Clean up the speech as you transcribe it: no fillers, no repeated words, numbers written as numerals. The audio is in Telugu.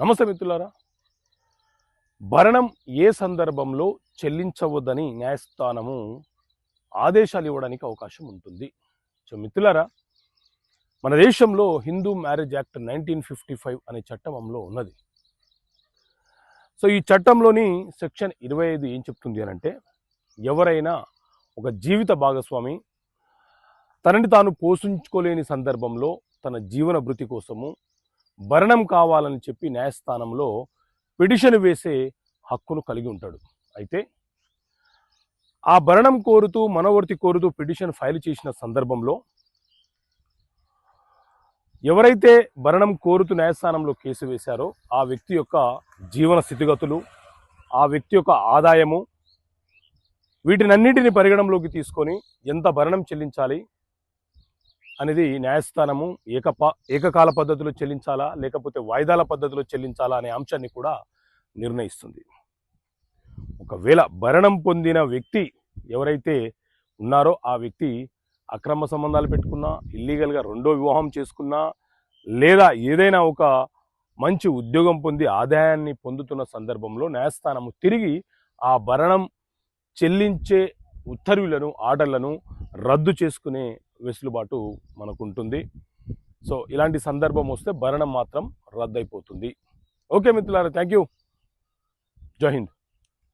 నమస్తే మిత్రులారా. భరణం ఏ సందర్భంలో చెల్లించవద్దని న్యాయస్థానము ఆదేశాలు ఇవ్వడానికి అవకాశం ఉంటుంది. సో మిత్రులారా, మన దేశంలో హిందూ మ్యారేజ్ యాక్ట్ 1955 అనే చట్టం అమలులో ఉన్నది. సో ఈ చట్టంలోని సెక్షన్ 25 ఏం చెప్తుంది అని అంటే, ఎవరైనా ఒక జీవిత భాగస్వామి తనని తాను పోషించుకోలేని సందర్భంలో తన జీవన భృతి కోసము భరణం కావాలని చెప్పి న్యాయస్థానంలో పిటిషన్ వేసే హక్కును కలిగి ఉంటాడు. అయితే ఆ భరణం కోరుతూ మనవర్తి కోరుతూ పిటిషన్ ఫైల్ చేసిన సందర్భంలో ఎవరైతే భరణం కోరుతూ న్యాయస్థానంలో కేసు వేశారో ఆ వ్యక్తి యొక్క జీవన స్థితిగతులు, ఆ వ్యక్తి యొక్క ఆదాయము, వీటినన్నిటిని పరిగణంలోకి తీసుకొని ఎంత భరణం చెల్లించాలి అనేది న్యాయస్థానము ఏకకాల పద్ధతిలో చెల్లించాలా లేకపోతే వాయిదాల పద్ధతిలో చెల్లించాలా అనే అంశాన్ని కూడా నిర్ణయిస్తుంది. ఒకవేళ భరణం పొందిన వ్యక్తి ఎవరైతే ఉన్నారో ఆ వ్యక్తి అక్రమ సంబంధాలు పెట్టుకున్నా, ఇల్లీగల్గా రెండో వివాహం చేసుకున్నా, లేదా ఏదైనా ఒక మంచి ఉద్యోగం పొంది ఆదాయాన్ని పొందుతున్న సందర్భంలో న్యాయస్థానము తిరిగి ఆ భరణం చెల్లించే ఉత్తర్వులను, ఆర్డర్లను రద్దు చేసుకునే వెసులుబాటు మనకుంటుంది. సో ఇలాంటి సందర్భం వస్తే భరణం మాత్రం రద్దయిపోతుంది. ఓకే మిత్రులారా, థ్యాంక్ యూ. జై హింద్.